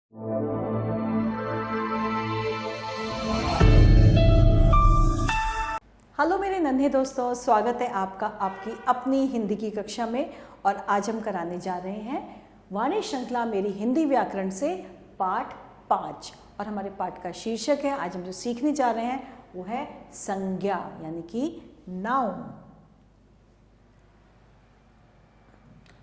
Hello मेरे नन्हे दोस्तों, स्वागत है आपका आपकी अपनी हिंदी की कक्षा में। और आज हम कराने जा रहे हैं वाणी श्रृंखला मेरी हिंदी व्याकरण से पाठ 5। और हमारे पाठ का शीर्षक है, आज हम जो सीखने जा रहे हैं वो है संज्ञा, यानी कि नाउन।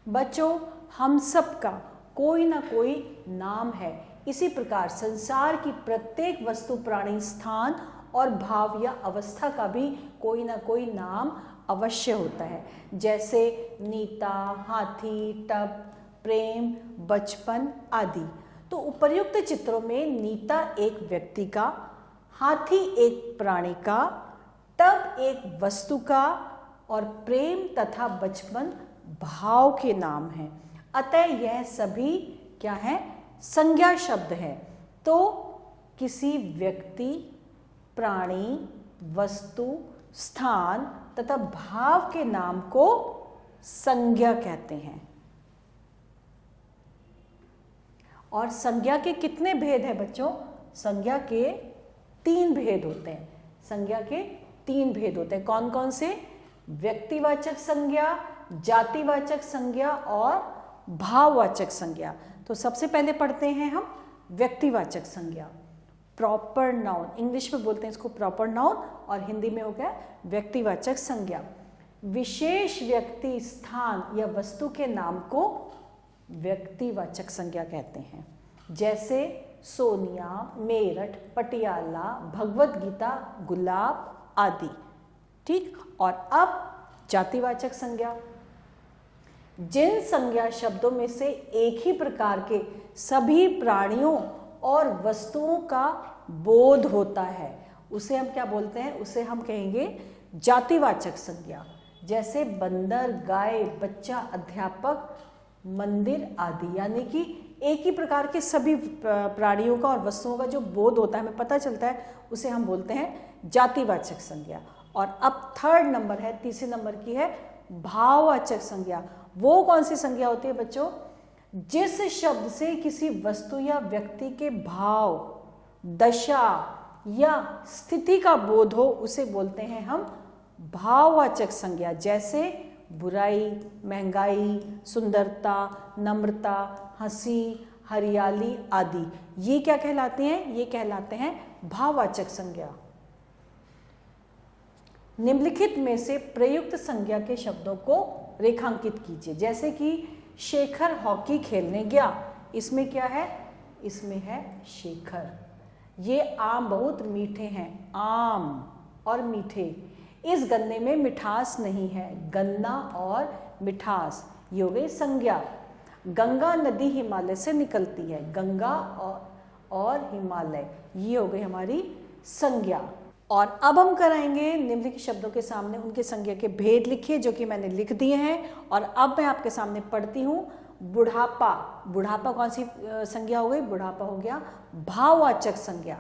बच्चों, हम सब का कोई ना कोई नाम है। इसी प्रकार संसार की प्रत्येक वस्तु, प्राणी, स्थान और भाव या अवस्था का भी कोई ना कोई नाम अवश्य होता है, जैसे नीता, हाथी, टब, प्रेम, बचपन आदि। तो उपर्युक्त चित्रों में नीता एक व्यक्ति का, हाथी एक प्राणी का, टब एक वस्तु का और प्रेम तथा बचपन भाव के नाम हैं। अतः यह सभी क्या है? संज्ञा शब्द है। तो किसी व्यक्ति, प्राणी, वस्तु, स्थान तथा भाव के नाम को संज्ञा कहते हैं। और संज्ञा के कितने भेद हैं बच्चों? संज्ञा के 3 भेद होते हैं। संज्ञा के 3 भेद होते हैं। कौन कौन से? व्यक्तिवाचक संज्ञा, जातिवाचक संज्ञा और भाववाचक संज्ञा। तो सबसे पहले पढ़ते हैं हम व्यक्तिवाचक संज्ञा। प्रॉपर नाउन, इंग्लिश में बोलते हैं इसको प्रॉपर नाउन, और हिंदी में हो गया व्यक्तिवाचक संज्ञा। विशेष व्यक्ति, स्थान या वस्तु के नाम को व्यक्तिवाचक संज्ञा कहते हैं, जैसे सोनिया, मेरठ, पटियाला, भगवत गीता, गुलाब आदि। ठीक। और अब जातिवाचक संज्ञा। जिन संज्ञा शब्दों में से एक ही प्रकार के सभी प्राणियों और वस्तुओं का बोध होता है, उसे हम क्या बोलते हैं? उसे हम कहेंगे जातिवाचक संज्ञा, जैसे बंदर, गाय, बच्चा, अध्यापक, मंदिर आदि। यानी कि एक ही प्रकार के सभी प्राणियों का और वस्तुओं का जो बोध होता है, हमें पता चलता है, उसे हम बोलते हैं जातिवाचक संज्ञा। और अब थर्ड नंबर है, तीसरे नंबर की है भाववाचक संज्ञा। वो कौन सी संज्ञा होती है बच्चों? जिस शब्द से किसी वस्तु या व्यक्ति के भाव, दशा या स्थिति का बोध हो, उसे बोलते हैं हम भाववाचक संज्ञा, जैसे बुराई, महंगाई, सुंदरता, नम्रता, हंसी, हरियाली आदि। ये क्या कहलाते हैं? ये कहलाते हैं भाववाचक संज्ञा। निम्नलिखित में से प्रयुक्त संज्ञा के शब्दों को रेखांकित कीजिए। जैसे कि शेखर हॉकी खेलने गया, इसमें क्या है? इसमें है शेखर। ये आम बहुत मीठे हैं, आम और मीठे। इस गन्ने में मिठास नहीं है, गन्ना और मिठास। ये हो गई संज्ञा। गंगा नदी हिमालय से निकलती है, गंगा और हिमालय, ये हो गई हमारी संज्ञा। और अब हम कराएंगे निम्नलिखित शब्दों के सामने उनके संज्ञा के भेद लिखिए, जो कि मैंने लिख दिए हैं। और अब मैं आपके सामने पढ़ती हूँ। बुढ़ापा, बुढ़ापा कौन सी संज्ञा हो गई? बुढ़ापा हो गया भाववाचक संज्ञा।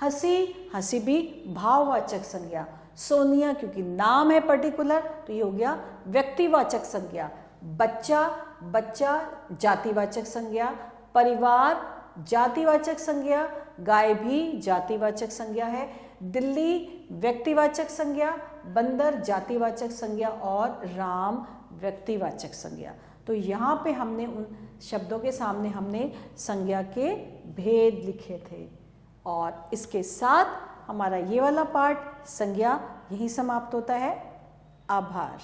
हंसी, हंसी भी भाववाचक संज्ञा। सोनिया, क्योंकि नाम है पर्टिकुलर, तो ये हो गया व्यक्तिवाचक संज्ञा। बच्चा, बच्चा जातिवाचक संज्ञा। परिवार जातिवाचक संज्ञा। गाय भी जातिवाचक संज्ञा है। दिल्ली व्यक्तिवाचक संज्ञा। बंदर जातिवाचक संज्ञा और राम व्यक्तिवाचक संज्ञा। तो यहाँ पे हमने उन शब्दों के सामने हमने संज्ञा के भेद लिखे थे। और इसके साथ हमारा ये वाला पाठ संज्ञा यहीं समाप्त होता है। आभार।